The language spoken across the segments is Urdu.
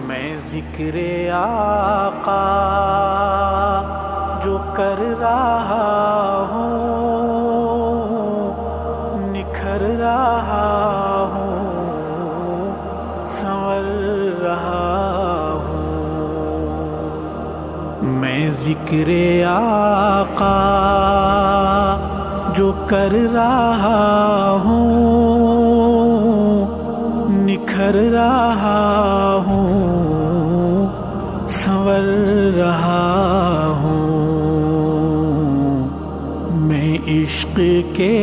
میں ذکر آقا جو کر رہا ہوں، نکھر رہا ہوں، سنور رہا ہوں۔ میں ذکر آقا جو کر رہا ہوں، نکھر رہا ہوں، سنور رہا ہوں۔ میں عشق کے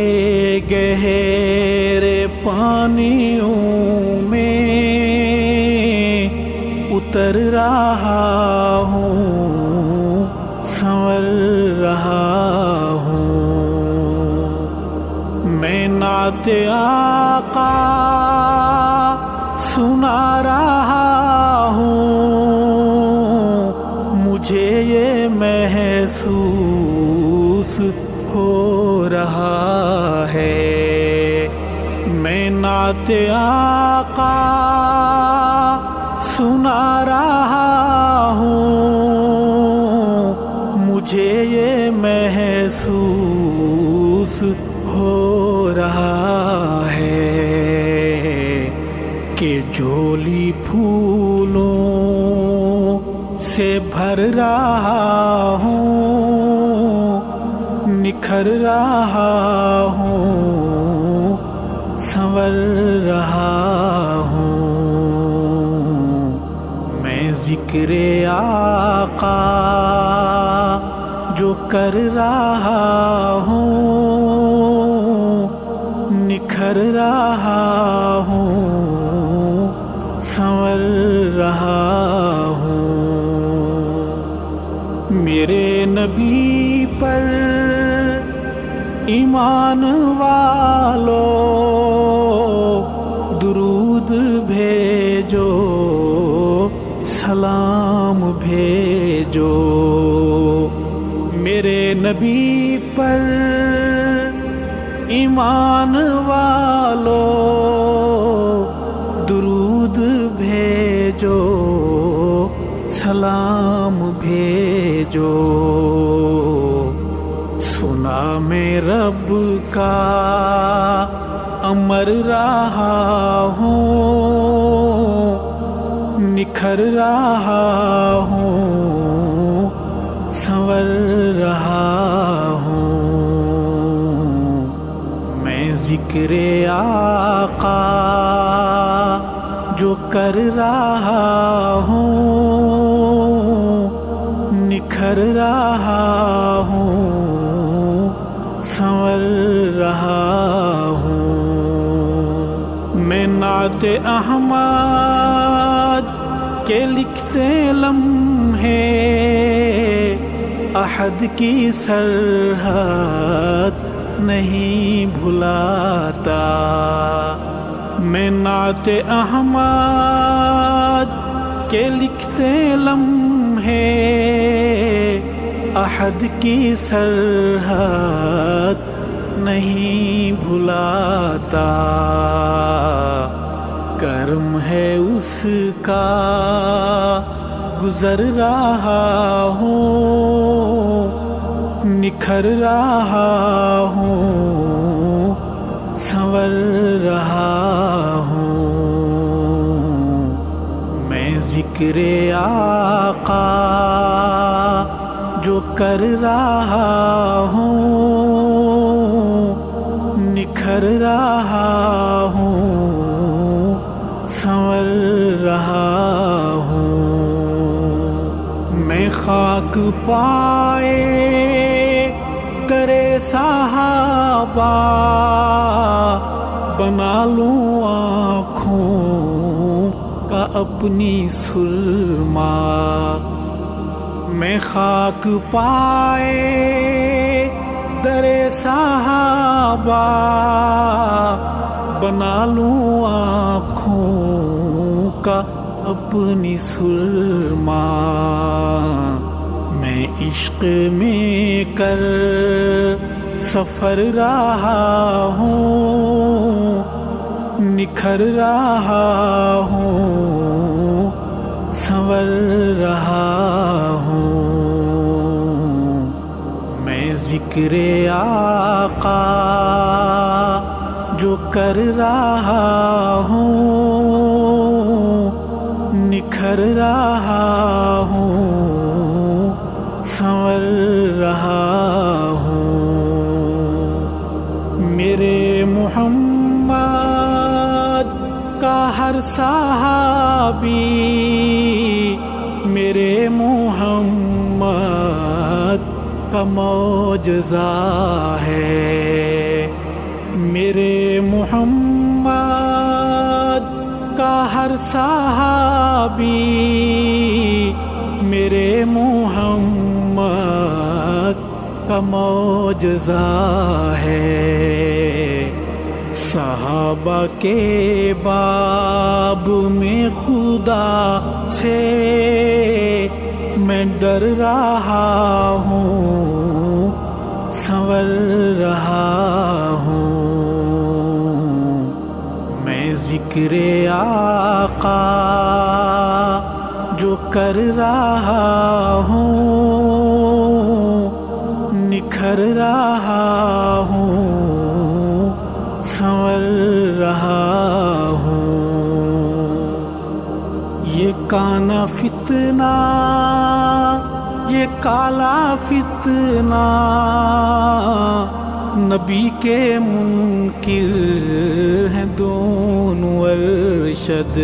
گہرے پانیوں میں اتر رہا ہوں، سنور رہا ہوں۔ میں نعت آقا سنا رہا ہوں، مجھے یہ محسوس ہو رہا ہے۔ میں نعت آقا سنا رہا ہوں، مجھے یہ محسوس ہو رہا ہے کہ جھولی پھولوں سے بھر رہا ہوں، نکھر رہا ہوں، سنور رہا ہوں۔ میں ذکر آقا جو کر رہا ہوں، نکھر رہا ہوں، سنور رہا ہوں۔ میرے نبی پر ایمان والو درود بھیجو، سلام بھیجو۔ میرے نبی پر ایمان والو درود بھیجو، سلام بھیجو۔ سنا میں رب کا امر رہا ہوں، نکھر رہا ہوں، سنور رہا ہوں۔ میں ذکر آقا جو کر رہا ہوں، نکھر رہا ہوں، سنور رہا ہوں۔ میں نعت احمد کے لکھتے لمحے احد کی سرحد نہیں بھلاتا۔ میں نعت احمد کے لکھتے لمحے احد کی سرحد نہیں بھلاتا۔ کرم ہے اس کا گزر رہا ہوں، نکھر رہا ہوں، سنور رہا ہوں۔ میں ذکر آقا جو کر رہا ہوں، نکھر رہا ہوں، سنور رہا ہوں۔ میں خاک پائے تیرے صحابہ بنا لوں آنکھوں کا اپنی سرما۔ میں خاک پائے در صحابہ بنا لوں آنکھوں کا اپنی سرما۔ میں عشق میں کر سفر رہا ہوں، نکھر رہا ہوں، سنور رہا ہوں، میں ذکر آقا جو کر رہا ہوں، نکھر رہا ہوں، سنور رہا ہوں۔ میرے محمد کا ہر صحابی میرے محمد کا معجزہ ہے، میرے محمد کا ہر صحابی میرے محمد کا معجزہ ہے۔ صحابہ کے باب میں خدا سے میں ڈر رہا ہوں، سنور رہا ہوں، میں ذکر آقا جو کر رہا ہوں، نکھر رہا ہوں، سنور رہا ہوں۔ یہ کانا فتنہ، یہ کالا فتنہ نبی کے منکر ہیں دونوں ارشد۔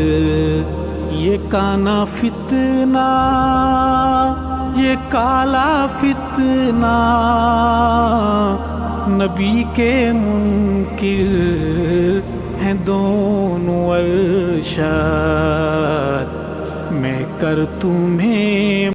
یہ کانا فتنہ، یہ کالا فتنہ نبی کے منکر ہیں دونوں ارشاد۔ میں کر تمہیں